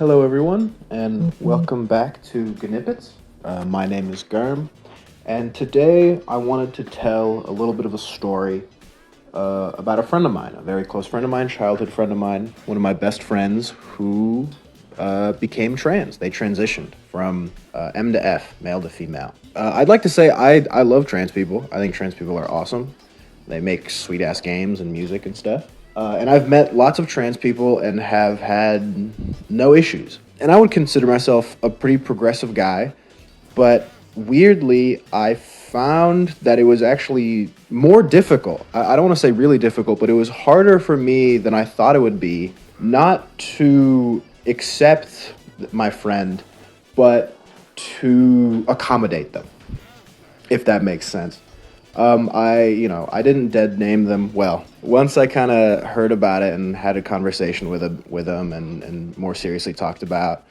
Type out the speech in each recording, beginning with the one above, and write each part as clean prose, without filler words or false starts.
Hello, everyone, and welcome back to gnippets. My name is Germ, and today I wanted to tell a little bit of a story about a friend of mine, a very close friend of mine, childhood friend of mine, one of my best friends who became trans. They transitioned from M to F, male to female. I'd like to say I love trans people. I think trans people are awesome. They make sweet ass games and music and stuff. And I've met lots of trans people and have had no issues. And I would consider myself a pretty progressive guy, but weirdly, I found that it was actually more difficult. I don't want to say really difficult, but it was harder for me than I thought it would be not to accept my friend, but to accommodate them, if that makes sense. I didn't dead name them. Well, once I kind of heard about it and had a conversation with them and more seriously talked about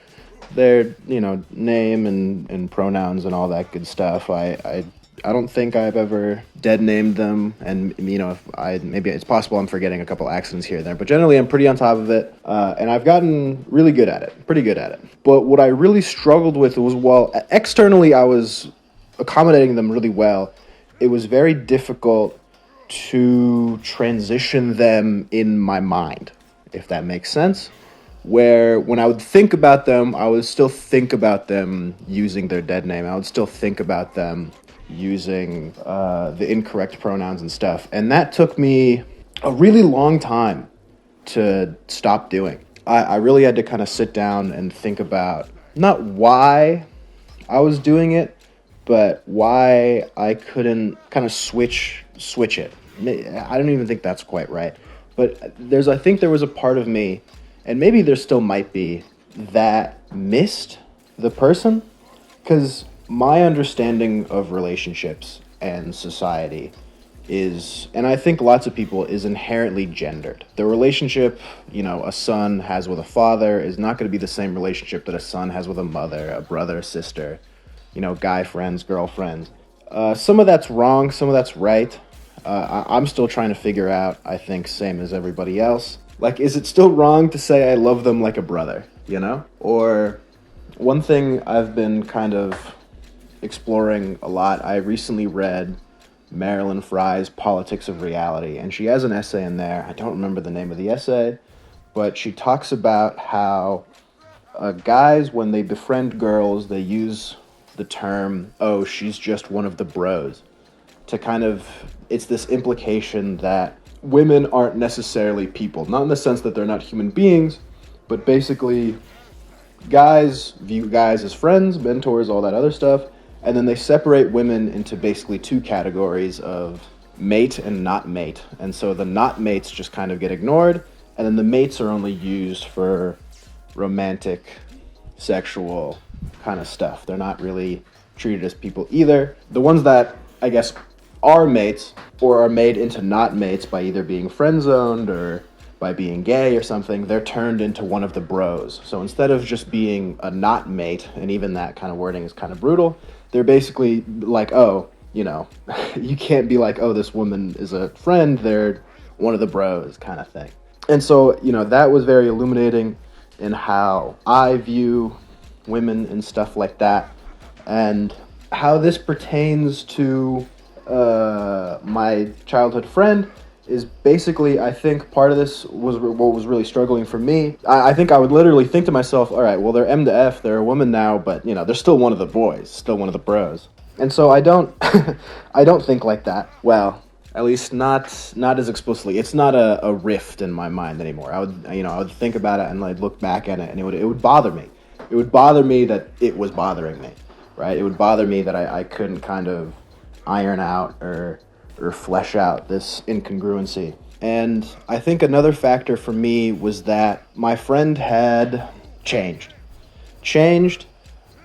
their, name and pronouns and all that good stuff. I don't think I've ever dead named them, and if maybe it's possible I'm forgetting a couple accidents here and there, but generally I'm pretty on top of it, and I've gotten really good at it, pretty good at it. But what I really struggled with was, while externally I was accommodating them really well, it was very difficult to transition them in my mind, if that makes sense. Where when I would think about them, I would still think about them using their dead name. I would still think about them using the incorrect pronouns and stuff. And that took me a really long time to stop doing. I really had to kind of sit down and think about not why I was doing it, but why I couldn't kind of switch it. I don't even think that's quite right. But I think there was a part of me, and maybe there still might be, that missed the person. Because my understanding of relationships and society is, and I think lots of people, is inherently gendered. The relationship, a son has with a father is not going to be the same relationship that a son has with a mother, a brother, sister, guy friends, girlfriends. Some of that's wrong, some of that's right. I'm still trying to figure out, I think, same as everybody else. Like, is it still wrong to say I love them like a brother, Or one thing I've been kind of exploring a lot, I recently read Marilyn Frye's Politics of Reality, and she has an essay in there. I don't remember the name of the essay, but she talks about how guys, when they befriend girls, they use the term, oh, she's just one of the bros, to kind of, it's this implication that women aren't necessarily people. Not in the sense that they're not human beings, but basically guys view guys as friends, mentors, all that other stuff, and then they separate women into basically two categories of mate and not mate. And so the not mates just kind of get ignored, and then the mates are only used for romantic, sexual kind of stuff. They're not really treated as people either. The ones that, I guess, are mates or are made into not mates by either being friend zoned or by being gay or something, they're turned into one of the bros. So instead of just being a not mate, and even that kind of wording is kind of brutal, they're basically like, oh, you can't be like, oh, this woman is a friend, they're one of the bros kind of thing. And so, that was very illuminating in how I view women and stuff like that, and how this pertains to my childhood friend is basically, I think part of this was what was really struggling for me. I think I would literally think to myself, all right, well, they're M to F, they're a woman now, but they're still one of the boys, still one of the bros. And so I don't I don't think like that. Well, at least not as explicitly. It's not a rift in my mind anymore. I would think about it and I'd look back at it, and it would bother me. It would bother me that it was bothering me, right? It would bother me that I couldn't kind of iron out or flesh out this incongruency. And I think another factor for me was that my friend had changed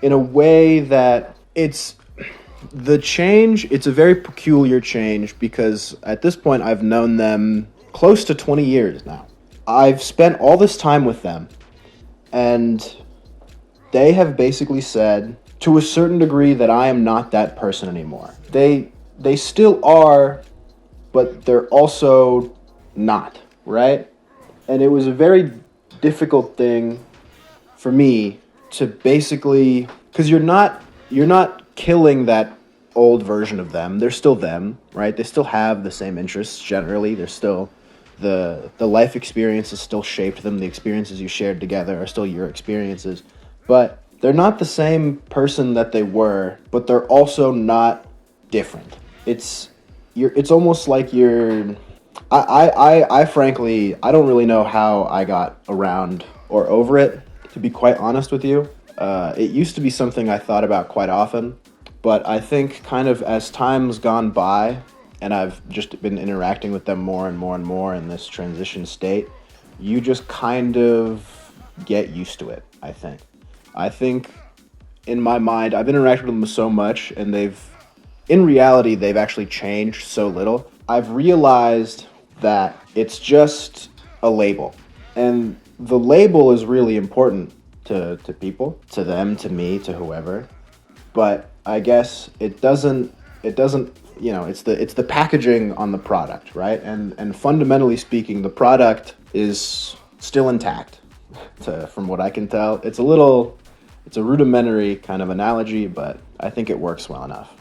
in a way that it's a very peculiar change, because at this point I've known them close to 20 years now. I've spent all this time with them, and they have basically said, to a certain degree, that I am not that person anymore. They still are, but they're also not, right? And it was a very difficult thing for me to basically, because you're not killing that old version of them. They're still them, right? They still have the same interests generally. They're still the life experiences still shaped them. The experiences you shared together are still your experiences, but they're not the same person that they were. But they're also not different. It's it's almost like you're. I frankly, I don't really know how I got around or over it, to be quite honest with you. It used to be something I thought about quite often, but I think kind of as time's gone by and I've just been interacting with them more and more and more in this transition state, you just kind of get used to it, I think. I think in my mind, I've interacted with them so much and in reality, they've actually changed so little. I've realized that it's just a label. And the label is really important to people, to them, to me, to whoever. But I guess it doesn't it's the packaging on the product, right? And fundamentally speaking, the product is still intact. From what I can tell, it's a rudimentary kind of analogy, but I think it works well enough.